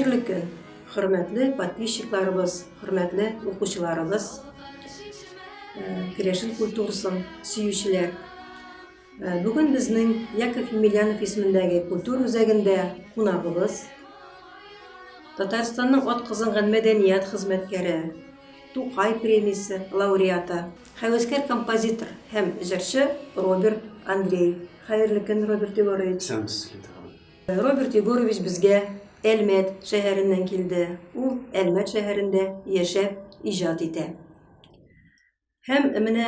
Хәерле көн, хөрмәтле подписчикларыбыз, хөрмәтле укучыларыбыз, Керәшен культурасын сөючеләр. Бүген безнең Яков Емельянов исемендәге культура үзәгендә кунагыбыз Татарстанның атказанган мәдәният хезмәткәре, Тукай премиясе лауреаты, хәвескәр композитор һәм җырчы Роберт Андрей. Хәерле көн, Роберт Егорович. Роберт Егорович безгә Әлмәт шәһәреннән килде. Ул Әлмәт шәһәрендә яшәп иҗат итә. Һәм менә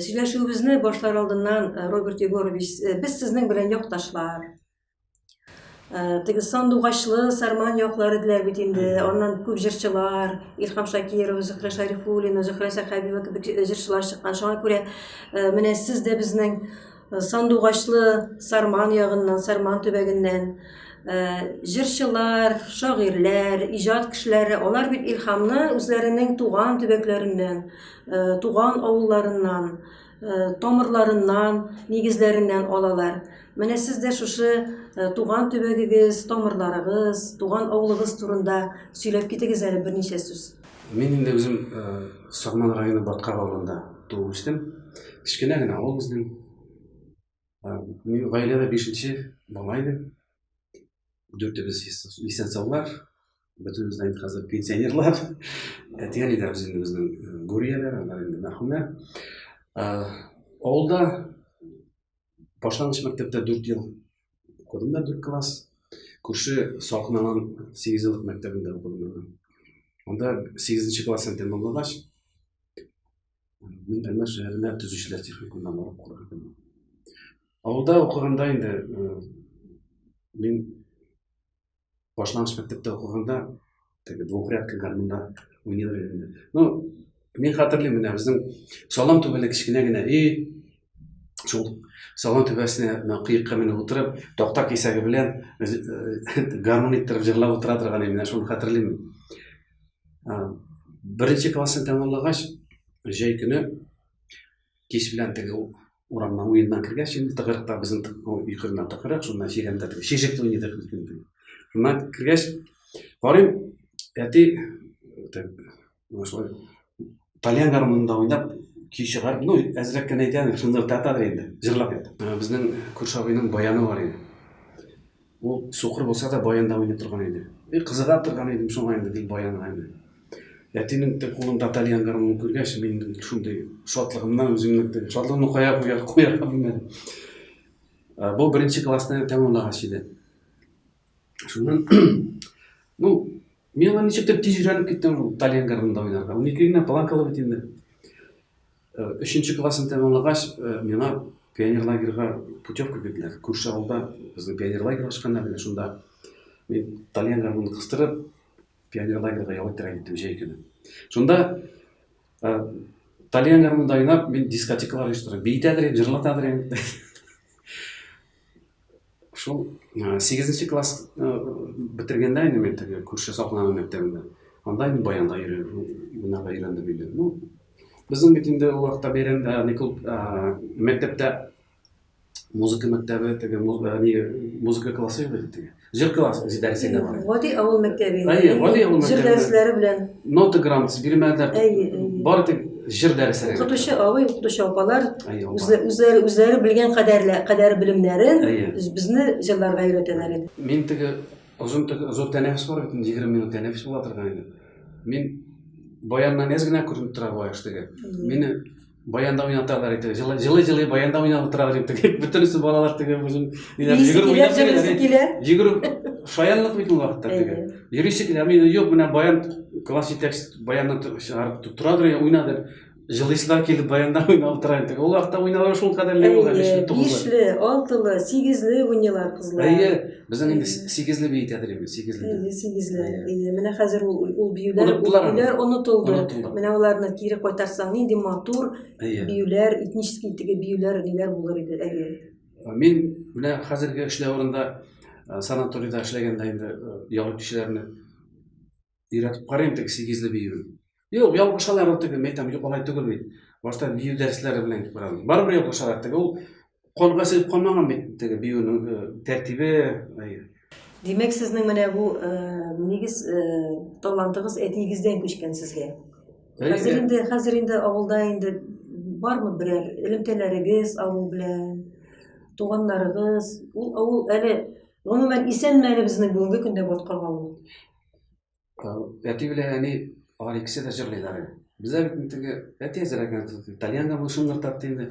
сөйләшүебезне башлар алдыннан, Роберт Егорович, без сезнең белән якташлар. Теге Сандугачлы, Сарман яклары диләр бит инде. Аннан күп җырчылар, Илһам Шакиров, Зөһрә Шарифуллина, Зөһрә Сәхәбиева кебек җырчылар чыккан. Шуңа күрә менә сез дә безнең Сандугачлы, Сарман ягыннан, Сарман төбәгеннән җырчылар, шагыйрьләр, иҗат кешеләре, алар бит илһамны үзләренең туган төбәкләреннән, туган авылларыннан, тамырларыннан, нигезләреннән алалар. Менә сез дә шушы туган төбәгегез, тамырларыгыз, туган авылыгыз турында сөйләп китегез әле берничә сүз. Мен инде үзем Сарман районы Баткак авылында туып үстем. Кичкенә генә авыл безнең. Мин гаиләдә 5нче бала идем. Дүртебез лисенциалар, бөтенебез инде хәзер пенсионерлар. Әтигән иде безнең гүрияләр, алар инде мәрхүмнәр. Авылда башлангыч мәктәптә 4 ел укыдым да, 4 класс. Күрше Салкыннан 8 еллык мәктәбендә укыдым. Анда 8нче классын тәмамлагач, мин Әлмәт шәһәрендә төзүчеләр техникумына барып укыдым. Авылда укыганда инде мин башлангыч мәктәптә укыганда теге двухрядка гармунда уйныйлар инде. Ну, мин хәтерлим, менә безнең салам түбәле кичкенә генә шул салам түбәсенә кыекка менеп утырып, такта кисәге белән гармун иттереп җырлап утыра торган идем, менә шуны хәтерлим. Беренче классын тәмамлагач, җәй көне кич белән теге урамнан уеннан кергәч, инде тыгырыкта безнең юкырына тыгырык, шуннан җирәндә теге шишек уйныйдык без. Шуннан кергәч, карыйм, әти Тальян гармунында уйнап, көй чыгарып, ну, әзрәк кенә әйтәм, шунда татадыр инде, җырлап ята. Безнең күрше абыйның баяны бар иде. Ул сукыр булса да баянда уйный торган иде. Кызыга торган идем шуңа инде бик баянга инде. Әтинең кулында Тальян гармунын күргәч, мин шундый шатлыгымнан үземнең шатлыгымны куярга белмәдем. Бу беренче классны тәмамлагач иде. Шуннан, ну, мен ничектер тиз өйрәнеп киттем Тальян гармунында уйнарга. 12 генә планкалы бит инде. 3нче классын тәмамлагач, миңа пионер лагерьга путевка бирделәр. Күрше авылда безнең пионер лагерь ачканнар иде, шунда мин Тальян гармунын кыстырып, пионер лагерьга ялыктыра киттем җәй көне. Шунда Тальян гармунында уйнап, мин дискотекалар оештырам. Бейтәдер, җырлатадыр. Шул 8нче класс бетергәндә инде мен теге күрше Салкыннан мәктәбендә. Анда инде баянда өйрәндем инде. Ну, безнең бит инде ул вакытта бәйрәмдә мәктәптә музыка мәктәбе, теге музыка классы иде теге. Җыр классы дәресләре бар. Гади авыл мәктәбе. Гади авыл мәктәбе. Җыр дәресләре белән. Нота грамотасы бирмәделәр. Бары тик җыр дәресләре. Укытучы абый, укытучы апалар үзләре белгән кадәр белемнәрен безне җырларга өйрәтәләр иде. Мин теге озын тәнәфес бар бит, 20 минут тәнәфес була торган иде. Мин баяннан әз генә күренеп тора баш теге. Мине баянда уйнаталар иде. Җылы баянда уйнап утыралар иде. Бөтенесе балалар теге үзем йөгереп шаянлык бит ул вакытта теге. Йөрисе килә, мин юк, менә баян класс җитәкчесе баянны чыгарып турадыр, уйнадыр. Җылыслар килеп баянда уйнап утыра иде. Ул вакытта уйналар шул кадәрле булган, 5ле, 6лы, 8ле уйныйлар кызлар. Безнең инде 8ле бит әдер инде, 8ле. 8ле. Менә хәзер ул биюләр онытылды. Менә аларны кире кайтарсаң, нинди матур биюләр, этнический теге биюләр ниләр булыр иде. Мин менә хәзерге эшләвендә санаторийда эшләгәндә инде ялгыш кешеләрне өйрәтеп карыйм теге 8ле бию. Юк, ялгышалар ул теге мәйтәм, юк алай түгел бит. Башта бию дәресләре белән барам. Барыбер ялгышалар теге ул колга сыйып калмаган бит теге биюнең тәртибе. Демек, сезнең менә бу нигез талантыгыз әтигездән күчкән сезгә. Хәзер инде авылда инде бармы берәр элемтәләрегез авыл белән, туганнарыгыз? Ул авыл әле гомумән исәнме әле безнең бүгенге көндә Борткага авыл? Әти белән әни алар икесе дә җырлыйлар. Бездә бит теге әти әзрәгән итальянга бу шыңгыртат инде.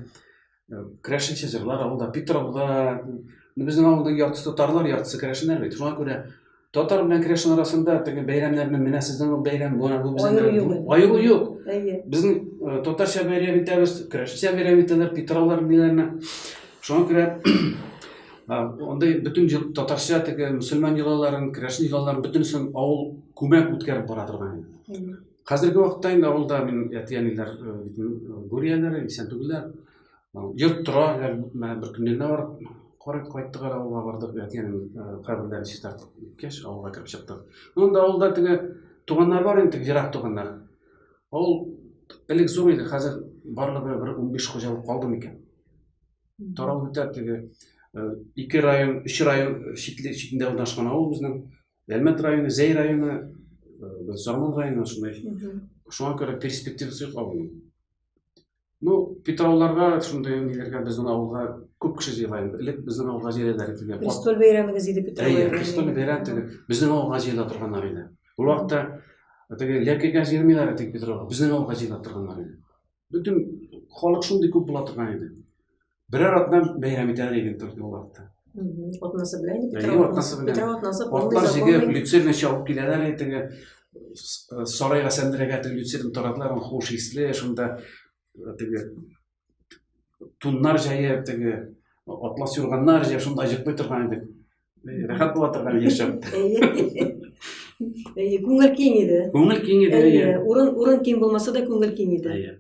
Крашенче җырлар авылда, Питровда, безнең авылда яртысы татарлар, яртысы крашеннар бит. Шуңа күрә татар белән крашен арасында теге бәйрәмнәрне менә сезнең бәйрәм бу безнең аеру юк. Безнең татарча бәйрәм итәбез, крашенча бәйрәм итәләр, Питровлар биләрне. Шуңа күрә андай бөтен татарча теге мөселман йолаларын, крашен йолаларын бөтенсен авыл күмәк үткәреп бара торган. Хәзерге вакытта инде авылда мин әти-әниләр гүрияләр, исән түгелләр. Йорт тора, бер көндә бар. Кайттыгар авылга бардык, әти-әнем каберләрен чистартып кеш авылга кирип чыктык. Монда авылда теге туганнар бар инде, ерак туганнар. Авыл элек зур иде, хәзер барлыгы бер 15 хуҗалык калды микән. Таралып үтә теге 2 район, 3 район читендә урнашкан авыл безнең. Әлмәт районы, Зәй районы, Зарман районы шундай. Шуңа күрә перспективасы юк авылның. Ну, Питровларга шундай ниләргә безнең авылга күп кеше җыела. Элек безнең авылга җыелалар иде. Престол бәйрәмегез иде Питровлар. Престол бәйрәм теге безнең авылга җыела торганнар иде. Бу вакытта теге ләкегә җыелмыйлар теге Питровга, безнең авылга җыела торганнар иде. Бөтен халык шундый күп була торган иде. Берәр атнан бәйрәм итәләр иде бу вакытта. Атнасы белән Петров атнасы. Атлар җигеп, лицейне чалып киләләр иде теге сарайга сәндерәгә теге лицейны тарадылар, хуш исле, шунда теге туннар җәеп, теге атлас юрганнар җәеп, шунда җыклый торган иде. Рәхәт була торган яшәп. Күңел киң иде. Күңел киң иде. Урын киң булмаса да күңел киң иде.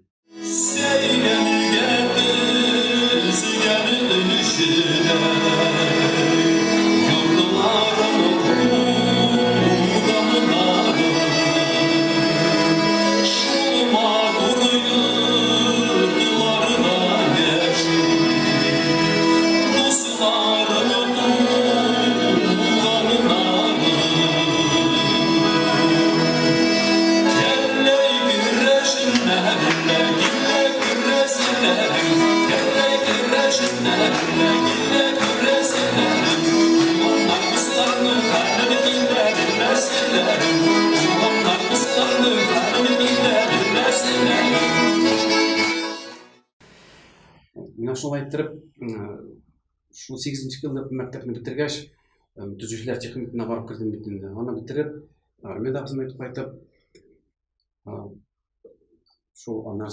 Менә шулай иттереп, шул 8нче елда мәктәпне битергәч, төзүчеләр техникумына барып кирдем бит инде. Аны битереп, армиядә хезмәт кайтып, шул аннан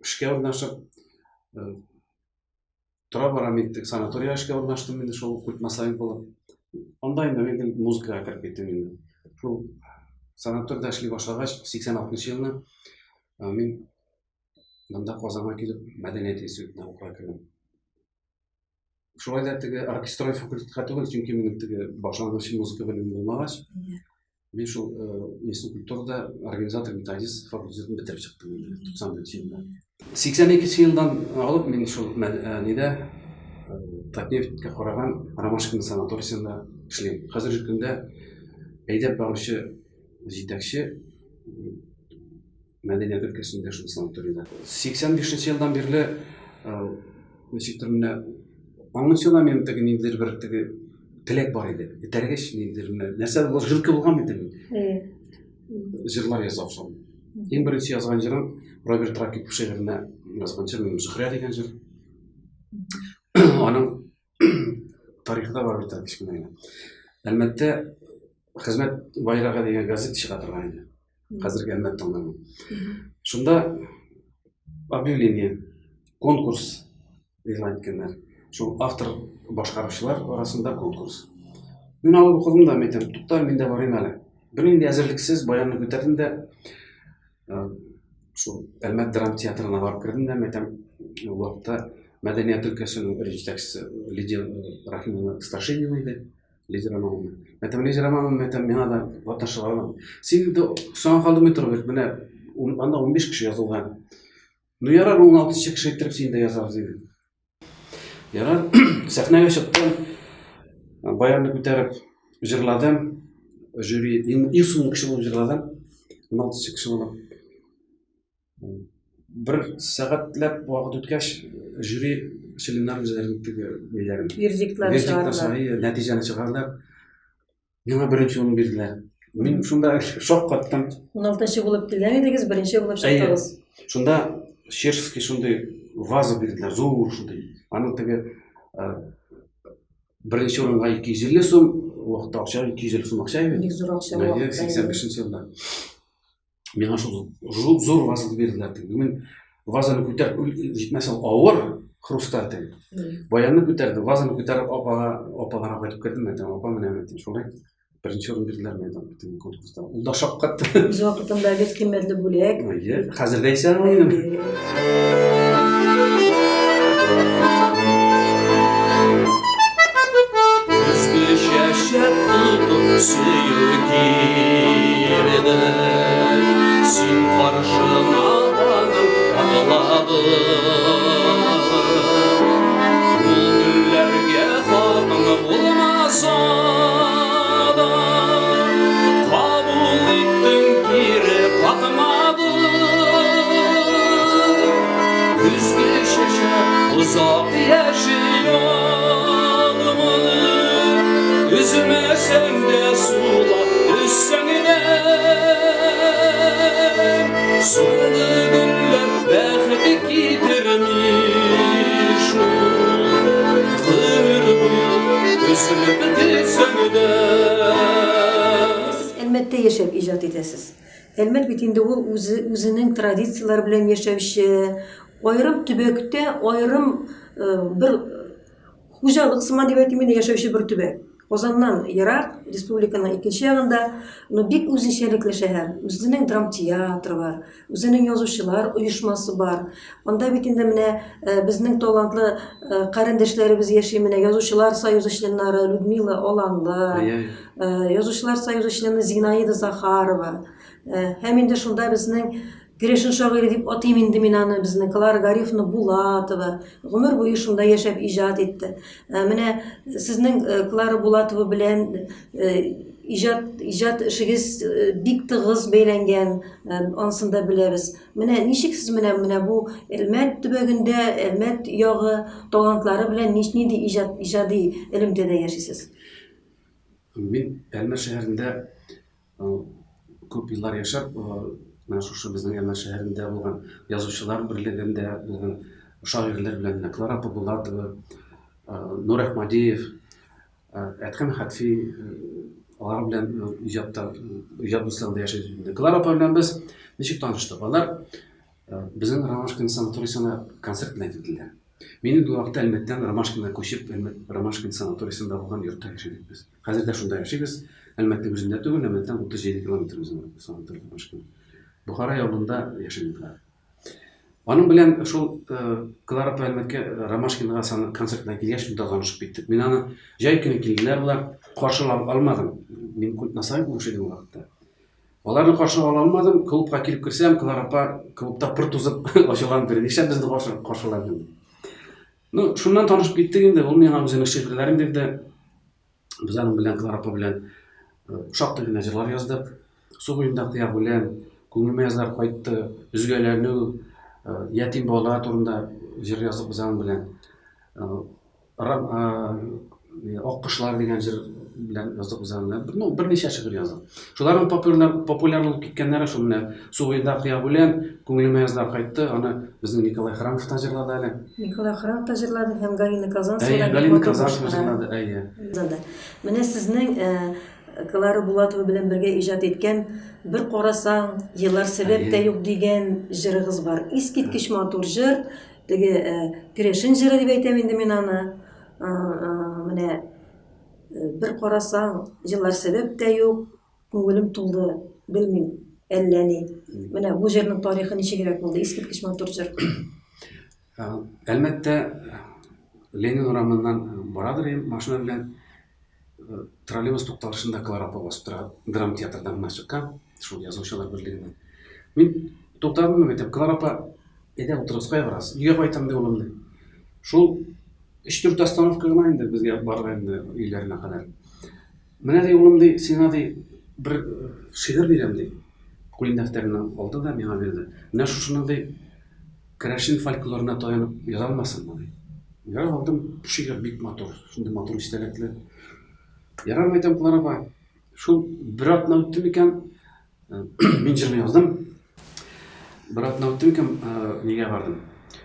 эшкә урнашып, тора бара мин санатория эшкә урнаштым инде, шул культмасовик булып. Анда инде мин музыкага кирип киттем инде. Шул санаториядә эшли башлагач, 86нчы елны мин монда Казанга килеп, мәдәният институтына укырга кирдем. Шулай да теге оркестровой факультетка түгел, чөнки минем теге башлангыч музыка белемем булмагач, мин шул институт культурада организатор методист факультетын бетереп чыктым 91 елда. 82 елдан алып мин шул нидә Татнефтькә караган Ромашкин санаториясында эшлим. Хәзерге көндә әйдәп баручы җитәкче мәдәният өлкәсендә шул санаториядә. 85 елдан бирле ничектер менә 10 елда мен теге ниндидер бер теге теләк бар иде. Итәргәч ниндидер менә нәрсә булыр җыркы булган бит инде. Җырлар язап шул. Иң беренче язган җырым Роберт Ракип шигыренә язган җыр минем Зөһрә дигән җыр. Аның тарихында бар бит кичкенә. Әлбәттә хезмәт байрагы дигән газета чыга торган иде. Хәзерге Әлмәт таңнан. Шунда объявление, конкурс игълан иткәннәр. Шул автор башкаручылар арасында конкурс. Мин алып укыдым да, мәйтәм, тукта, мин дә барыйм әле. Бер инде әзерлексез баянны күтәрдем дә, шул Әлмәт драма театрына барып кирдем дә, мәйтәм, ул вакытта мәдәният өлкәсенең җитәкчесе Лидия Рахимовна Старшинина иде. Лидия Романовна. Мәйтәм, Лидия Романовна, мәйтәм, миңа да ватанчыларым. Син дә соң калдым торып, менә анда 15 кеше язылган. Ну ярар, 16 кеше иттереп син дә язабыз диде. Ярар, сәхнәгә чыктым. Баянны күтәреп, жырладым, жюри ең соңғы кіші болып жырладым, 16 кіші болып. Бір сағатлап уақыт өткәч, жюри членнар үзләренең неләрен Вердиктлар шығарды, нәтижені шығардылар. Миңа беренче урын бирделәр. Мин шунда шок каттым. 16-нчы булып килгән идегез, беренче булып чыктыгыз. Шунда Черческий шундай ваза бирделәр, зур шундай. Аның теге беренче урынга 250 сум, вакытта акча 250 сум акча иде. Бик зур акча. 85 елда. Миңа шул зур ваза бирделәр. Мин вазаны күтәреп җитмәсә авыр хрусталь теге. Баянны күтәрде, вазаны күтәреп апага кайтып кердем, әйтәм, апа менә әйтәм, шулай. Беренче урын бирделәр менә бөтен конкурста. Ул да шок катты. Үз вакытында бик кыйммәтле бүләк. Хәзердә исә инде. Күзгә шәшәп тотып сөйгерде, син каршыма аның агладың. Ул гөлләргә хатың булмаса да, кабул иттең, кире катмадың. Күзгә шәшәп узак яшыймын, üzmesen de sulap düşsen de, sulu güller bəxti getirmiş ömür boyu üzülüp gitsen de. Siz Elmet'te yaşayıp icat edəsiz. Elmet bitinde o özünün tradisiyaları bilen yaşayışı, ayrım tübekte, ayrım bir hujalık sıman dep aytayım yaşayışı bir tübek. Озаннан Ирак, республиканың икенче ягында, бик үзенчәлекле шәһәр. Үзенең драм театры бар, үзенең язучылар оешмасы бар. Анда бит инде менә безнең талантлы карындашларыбыз яши, менә язучылар союзы членнары Людмила Оланлы, язучылар союзы члены Зинаида Захарова. Һәм инде шунда безнең Грешин шагыйрь дип атыйм инде мин аны, безнең Клара Гарифовна Булатова. Гомер буе шунда яшәп иҗат итте. Менә сезнең Клара Булатова белән иҗат эшегез бик тыгыз бәйләнгән, анысын да беләбез. Менә ничек сез менә бу Элмәт төбәгендә, Элмәт ягы талантлары белән нинди иҗади элемтәдә яшисез? Мин Элмәт шәһәрендә күп еллар яшәп, шушы безнең Элмәт шәһәрендә булган язучылар берлегендә булган шагыйрьләр белән Клара Булатова, Нур Әхмәдиев, Әткәм Хәтфи, алар белән иҗат булсагында яшәдек. Клара белән без ничек таныштык? Алар безнең Ромашкин санаторийсына концерт белән килделәр. Мин инде вакытта Элмәттән Ромашкинга күчеп, Ромашкин санаторийсында булган йортта яшәдек без. Хәзер дә шунда яшибез. Элмәттә үзендә түгел, Элмәттән 37 километр үзенең санаторий Ромашкин. Бухара явында яшәдек. Аның белән шул Клара Элмәткә Ромашкинга концертына килгәч, шунда танышып биттек. Мин аны җай көне килделәр, булар каршылап алмадым. Мин Насаев булып эшләдем вакытта. Аларны каршылап ала алмадым. Клубка килеп керсәм, Клара клубта пыр тузып ачылган бер ничә безне каршылап инде. Ну, шуннан танышып биттек инде. Ул миңа үзенең шигырьләрен бирде. Без аның белән Клара белән шактый гына җырлар яздык. Су буенда кыяр белән күңелмә язлар кайтты. Үзгәләрне, ятим бала турында җыр яздык без аның белән. Ак кышлар дигән җыр белән яздык без аның белән. Ну, берничә шигырь яздык. Шуларның популяр булып киткәннәре шул менә Су буенда кыяр белән күңелмә язлар кайтты. Аны безнең Николай Храмов та җырлады әле. Николай Храмов та җырлады һәм Галина Казанцева. Галина Казанцева җырлады, Менә сезнең Клара Булатова белән бергә иҗат иткән «Бер карасаң, еллар сәбәп тә юк» дигән җырыгыз бар. Искиткеч матур җыр, теге Грешин җыры дип әйтәм инде мин аны. Менә «Бер карасаң, еллар сәбәп тә юк, күңелем тулды, белмим, әллә ни». Менә бу җырның тарихы ничегрәк булды? Искиткеч матур җыр. Әлбәттә, Ленин урамыннан барадыр машина белән. Троллейбус тукталышында Клара басып тора, драм театрдан гына чыккан, шул язучылар берлегеннән. Мин туктадым, әйтәм, Клара әйдә утырыгыз, кая барасыз? Өйгә кайтам дип улымды. Шул 3-4 остановка гына инде безгә барган инде өйләренә кадәр. Менә дей улым дей, сиңа дей бер шигырь бирәм дей. Куен дәфтәреннән алды да миңа бирде. Менә шушыны дей керәшен фольклорына таянып яза алмасыңмы дей. Я алдым шигырь бик матур, шундый матур истәлекле. Ярар әйтәм Клара апа, шул бер атна үтте микән, мин җырны яздым. Бер атна үтте микән, нигә бардым?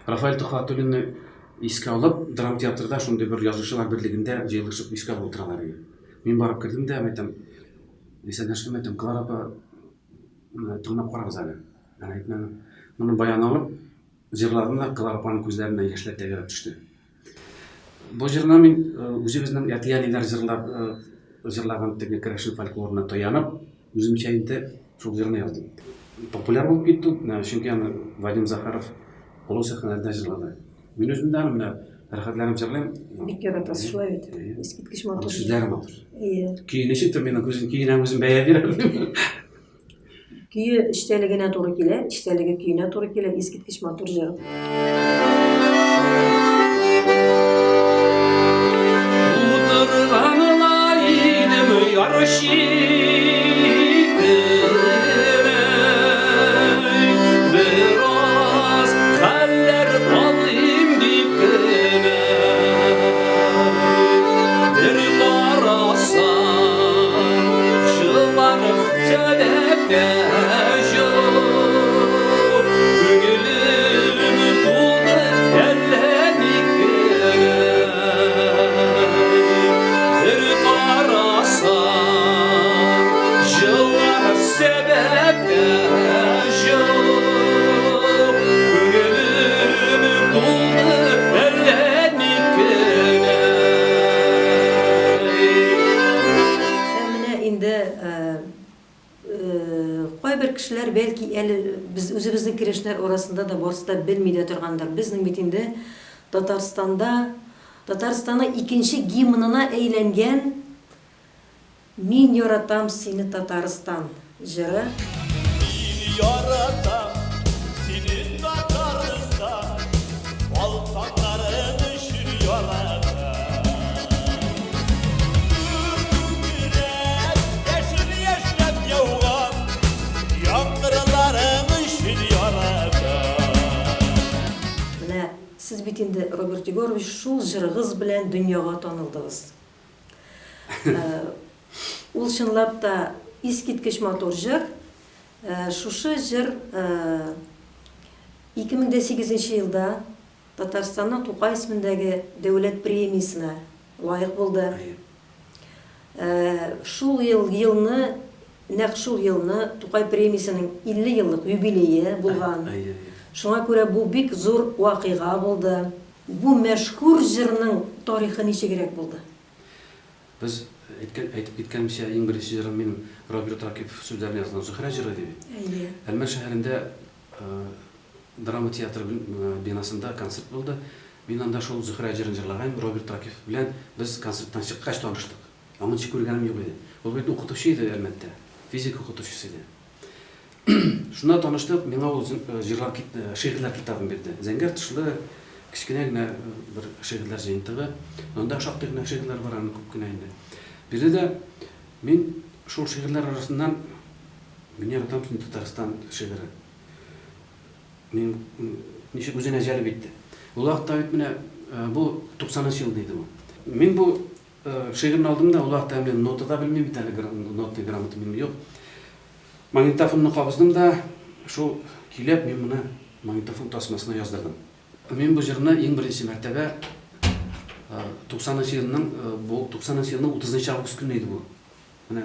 Рафаэль Төхфәтуллинны искә алып, драма театрда шундый бер язучылар берлегендә җыелышып искә алып утыралар иде. Мин барып кердем дә әйтәм, исәнләштем әйтәм, Клара апа, тыңлап карагыз әле. Мен әйтмәдем. Моны баян алып, җырладым да Клара апаның күзләренә яшьләр тәгәрәп төште. Бу җырны мин үзебезнең әти-әниләр җырлаган теге керәшен фольклорына таянып, үземчә инде шул җырны яздым. Популяр булып китте, чөнки аны Вадим Захаров олы сәхнәләрдә җырлады. Мин үзем дә менә рәхәтләнеп җырлыйм. Бик яратасыз шулай бит. Искиткеч матур. Сүзләре матур. Ие. Киенеше минем киенәм үзем бәя бирәм. Көйе эчтәлегенә туры килә, эчтәлеге көенә туры килә, искиткеч матур җыр. Утырганла инем ярышыгы Бераз хәлләр алыйм дип кенә Бер карасам җылар сәбәпкә Кайбер кешеләр бәлки әле без үзебезнең керәшнәр арасында да барсы да белми дә торгандыр. Безнең бит инде Татарстанның икенче гимнына әйләнгән Мин яратам сине Татарстан җыры. Мин яратам сине Татарстан, балканнарың өчен яратам. Күкрәк яшел-яшьләп яуган, яңгырларың өчен яратам. Менә сез бит инде Роберт Егорович шул җырыгыз белән дөньяга танылдыгыз. Ул чынлап та искиткеч матур җыр. Шушы җыр 2008 елда Татарстанның Тукай исемендәге дәүләт премиясенә лаек булды. Шул нәкъ шул елны Тукай премиясенең 50 еллык юбилее булган. Шуңа күрә бу бик зур вакыйга булды. Бу мәшһүр җырның тарихы ничегрәк булды? Без әйтеп киткәнчә, иң беренче җырым мин Роберт Ракипов сүзләрен язган Зөһрә җыры дип. Әлмәт шәһәрендә драма театры бинасында концерт булды. Мин анда шул Зөһрә җырын җырлаган Роберт Ракипов белән без концерттан чыккач таныштык. Аны чик күргәнем юк иде. Ул бит укытучы иде Әлмәттә, физика укытучысы иде. Шунда таныштык, миңа ул җырлар шигырьләр китабын бирде. Зәңгәр тышлы кичкенә генә бер шигырьләр җыентыгы. Анда шактый гына шигырьләр бар, аны күп кенә инде. Биредә дә мин шул шигырьләр арасыннан Мин яратам сине Татарстан шигыре. Мин ничек үзенә җәлеп итте. Ул вакытта бит менә бу 90-нчы ел диде бу. Мин бу шигырьне алдым да, ул вакытта мен нотада белмим бит әле, нота грамота минем юк. Магнитофонны кабыздым да, шул килеп мин моны магнитофон тасмасына яздырдым. Мин бу җырны иң беренче мәртәбә 90-нчы елның 30 август көне иде бу. Менә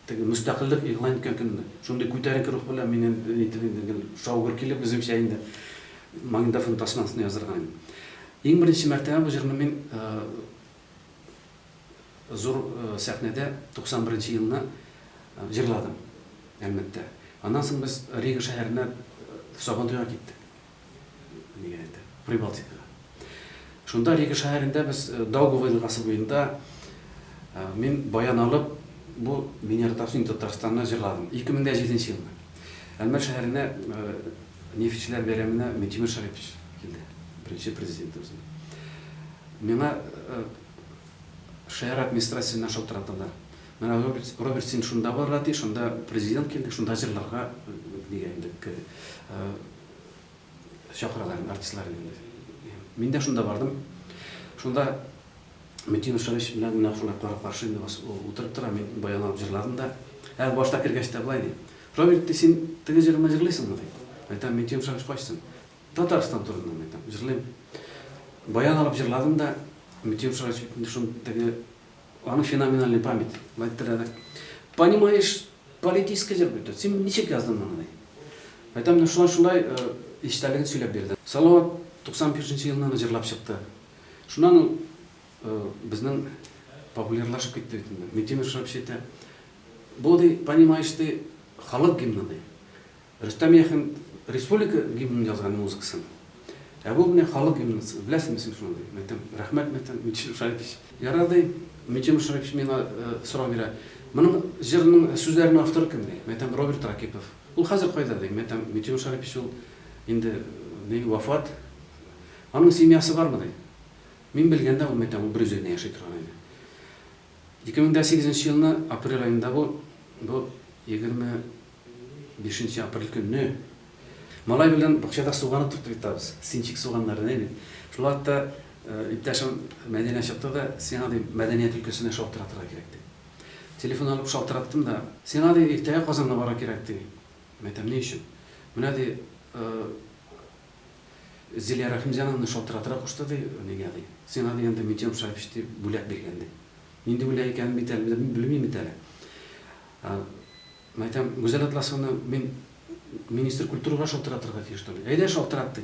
теге мустақиллык игълан иткән көнне. Шундый күтәренке рух белән минем шаугыр килеп үземчә инде магнитофон тасмасына яздырган. Иң беренче мәртәбә бу җырны мин зур сәхнәдә 91-нче елны җырладым Әлмәттә. Аннан соң без Рига шәһәренә Сабантуйга киттек. Нигә инде? Прибалтикага. Шунда Рига шәһәрендә без Долговой елгасы буенда мин баян алып бу Мин яратам сине Татарстанны җырладым 2007 елда. Әлмәт шәһәренә нефтчеләр бәйрәменә Минтимер Шарипович килде, беренче президентыбыз. Миңа шәһәр администрациясеннән шалтыраталар. Мына Роберт сен шунда барады, шунда президент келді, шунда жырларға дегендік шақыраларын, артистлар келді. Мен де шунда бардым. Шунда Метин Шариш белән менә шулай карап-каршы инде утырып тора, мен баян алып җырладым да. Башта кергәч тә булай ди. Роберт, син теге җырны җырлыйсыңмы ди. Әйтәм, Метин Шариш кайсың? Татарстан турында әйтәм. Җырлыйм. Баян алып җырладым да, Метин Шариш шун теге аның феноменальный память. Әйттеләр. Понимаешь, политический җыр бит. Син ничек яздың моны ди. Әйтәм, шулай иштәлеген сөйләп бирде. Салават 91 елны җырлап чыкты. Шуннан безнең популярлашып китте бит инде. Метин Шариш әйтә. Бу ди, понимаешь, ты халык гимны ди. Рөстәм Яхин республика гимнын язган музыкасын. Бу менә халык гимны. Беләсезме син шуны ди. Әйтәм, рәхмәт, Метин Шариш. Ярады, Метин Шариш миңа сорау бирә. Моның җырның сүзләренең авторы кем ди? Әйтәм, Роберт Ракипов. Ул хәзер кайда ди? Әйтәм, Метин Шариш ул инде вафат. Аның семьясы бармы ди? Мин белгәндә ул мәктәп ул бер үзенә яши торган иде. 2008 елны апрель айында бу 25 апрель көнне малай белән бакчада суганы тотып ятабыз. Синчик суганнары нәби. Шулатта иптәшем Мәдинә чыкты да, сиңа ди мәдәният өлкәсенә шалтыратырга кирәк ди. Телефон алып шалтыраттым да, сиңа ди иртәгә Казанга бара кирәк ди. Мәктәп ни өчен? Менә ди Зилия Рахимҗановна шалтыратырга кушты ди, нигә ди. Сиңа дигәндә Метин Шариш ди бүләк биргән ди. Инде бүләк икәнен бит әле белмим бит әле. Мәйтәм, Гүзәл Атласовна, мин министр культурага шалтыратырга тиеш ди. Әйдә шалтыратты.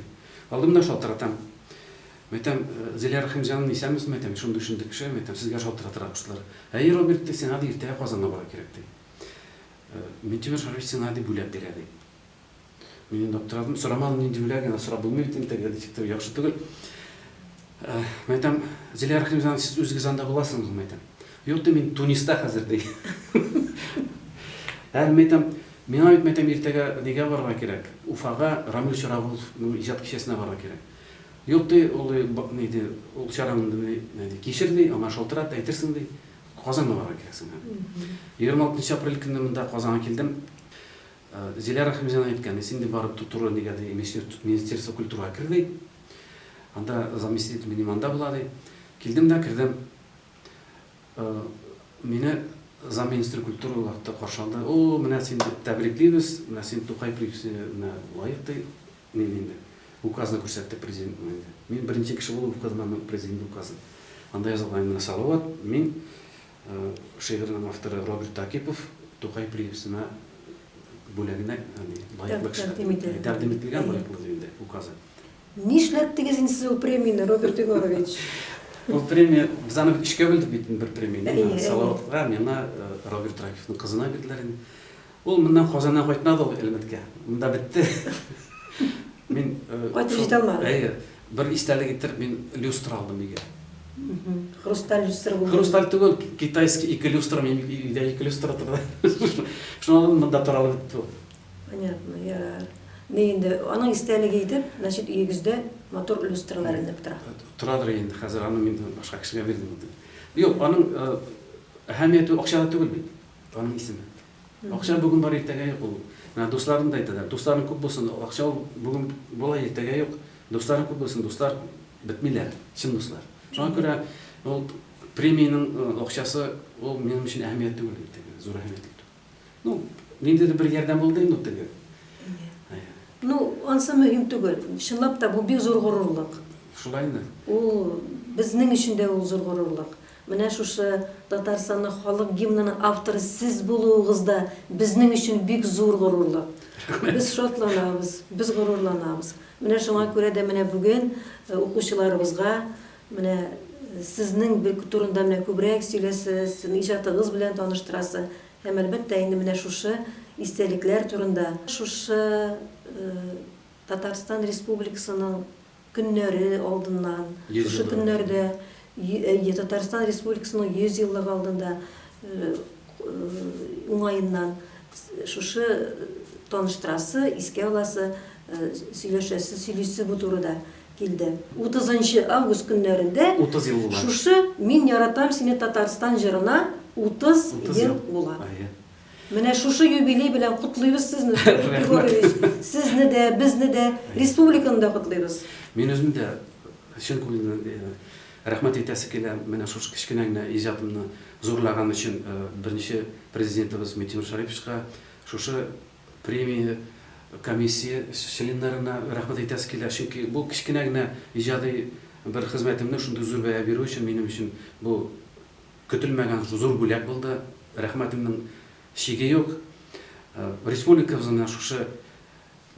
Алдымда шалтыратам. Мәйтәм, Зилия Рахимҗановна исәнмесезме? Мәйтәм, шундый кеше, мәйтәм, сезгә шалтыратырга куштылар. Роберт, сиңа ди иртәгә Казанга бара кирәк ди. Метин Шариш сиңа ди бүләк бирә ди. Мин докторым сорамадым инде бүләгенә, сорап булмый бит инде, диктор яхшы түгел. Мәйтәм, Зилия Рахимҗановна, сез үзегез анда буласыңызмы? Мәйтәм. Юк ди, мин Туниста хәзер ди. Мәйтәм, миңа бит мәйтәм иртәгә нигә барырга кирәк? Уфага Рамил Чарагуловның иҗат кичәсенә барырга кирәк. Юк ди, ул ниде, ул чарамны кичер ди, аңа шалтырат әйтерсең ди, Казанга барырга кирәксең. 26 апрель көнне монда Казанга килдем. Зилия Рахимҗановна әйткән, син ди барып тутыру нигә ди, Министерство культурага кирди. Анда заместитель минем анда була ди. Килдем дә кирдем. Мине замминистр культура вакытта каршы алды. О, менә син тәбриклибез, менә син Тукай премиясенә лаек ди. Инде указны күрсәтте президент. Мин беренче кеше булып укыдым президент указын. Анда язылган менә Салават, мин шигырьнең авторы Роберт Ракипов Тукай премиясенә бүләгенә лаеклы тәкъдим ителгән лаеклы инде указы. Нишләттегез инде сез ул премияны, Роберт Егорович? Ул премия без аны ишкә белдек бит бер премияны. Салаватка, миңа Роберт Ракиповның кызына бирделәр инде. Ул моннан Казаннан кайтмады ул Әлмәткә. Монда бетте. Мин кайтып җитә алмады. Бер истәлек итеп мин люстра алдым өйгә. Хрусталь люстра булды. Хрусталь түгел, китайский 2 люстра, мен өйдә 2 люстра торды. Шуны монда торалып бетте. Понятно, я инде аның истәлеге итеп, значит, өйегездә мотор люстралар инеп тора. Турадыр инде, хәзер аны мин башка кешегә бирдем. Юк, аның әһәмияте акчада түгел бит. Аның исеме. Акча бүген бар, иртәгә юк ул. Менә дусларым да әйтәләр, дусларың күп булсын, акча бүген була, иртәгә юк. Дусларың күп булсын, дуслар бетмиләр, чын дуслар. Шуңа күрә ул премияның акчасы ул минем өчен әһәмиятле түгел бит, зур әһәмиятле. Ну, ниндидер бер ярдәм булды инде теге. Ну, ансы мөһим түгел. Чынлап та бу бик зур горурлык. Шулай инде. Ул безнең өчен дә ул зур горурлык. Менә шушы Татарстанның халык гимнының авторы сез булуыгыз да безнең өчен бик зур горурлык. Без шатланабыз, без горурланабыз. Менә шуңа күрә дә менә бүген укучыларыбызга менә сезнең бер турында менә күбрәк сөйләсез, сезнең иҗатыгыз белән таныштырасыз. Һәм әлбәттә инде менә шушы истәлекләр турында, шушы Татарстан Республикасының көннәре алдыннан, шушы көннәрдә Татарстан Республикасының 100 еллыгы алдында уңайыннан шушы таныштырасы, искә аласы, сөйләшәсе бу турыда килде. 30 август көннәрендә шушы «Мин яратам сине Татарстан» җырына 30 30 ел ел. булат. Ая. Менә шушы юбилей белән котлыйбыз сезне, Григорьевич. Сезне дә, безне дә, республиканы да котлыйбыз. Мен өзім де шын көңілден рахмет етәсе келе, менә шушы кішкене генә ижадымны зурлаған үшін бірнеше президентimiz Тимур Шариповичка, шушы премия комиссия членнарына рахмет етәсе келе, чөнки бу кішкене генә ижади бір хезмәтемне шундый зур бәя бирү өчен минем өчен бу көтелмәгән зур бүләк булды. Рәхмәтемнең шиге юк. Республикабызның шушы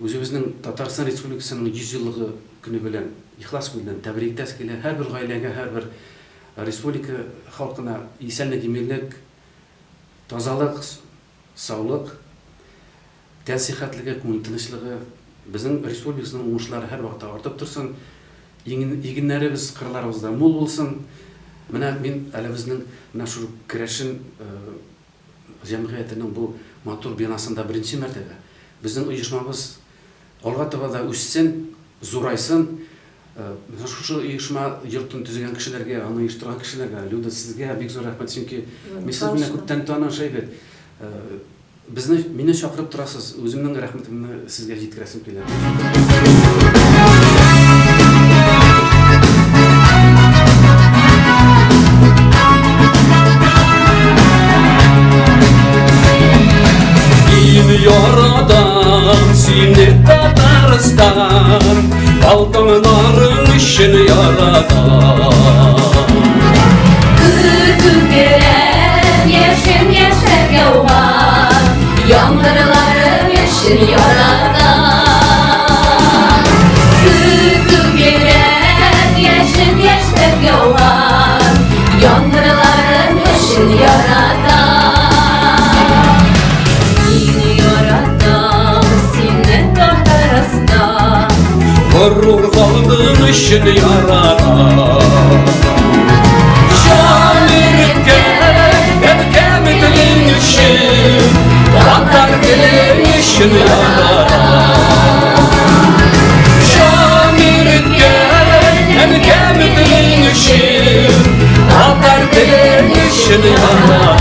үзебезнең Татарстан Республикасының 100 еллыгы көне белән ихлас күңелдән тәбрик итәсе килә. Һәрбер гаиләгә, һәрбер республика халкына исәнлек, иминлек, тазалык, саулык, тән сихәтлеге, күңел тынычлыгы, безнең республикасының уңышлары һәр вакытта артып торсын. Игеннәребез, кырларыбызда мул булсын. Менә мин әле безнең менә шу Керәшен җәмгыятенең бу матур бинасында беренче мәртәбә безнең оешмабыз алга таба да үссен, зурайсын. Шушы оешма йортын төзегән кешеләргә, аны оештырган кешеләргә, Люда, сезгә бик зур рәхмәт, чөнки мин сез белән күптән таныш бит. Безне мине чакырып торасыз, үземнең рәхмәтемне сезгә җиткерәсем килә. Yaradan seni Tatarstan, altınların için yaradan. Kırkın gelen yeşil yeşil yağar, yağmurların yeşil yaradan. Kırkın gelen yeşil yeşil yağar, yağmurların yeşil yaradan. Gurur kaldığın için yaradan. Şairken kemikliğin için, Tatar dilin için yaradan. Şairken kemikliğin için, Tatar dilin için yaradan.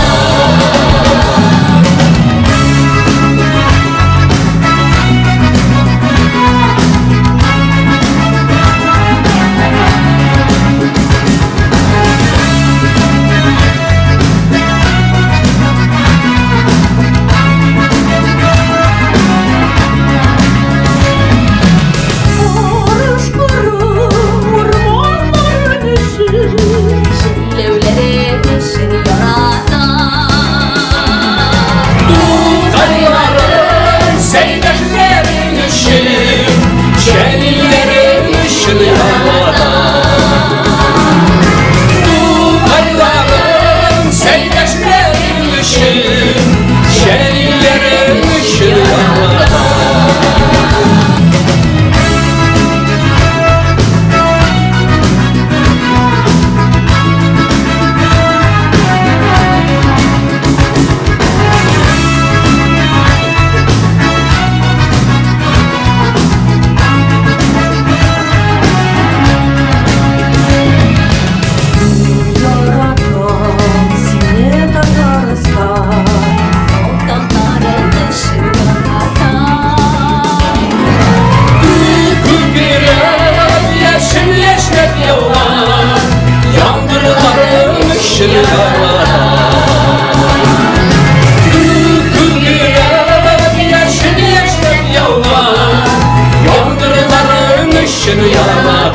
Yağmurların yeşil yağar,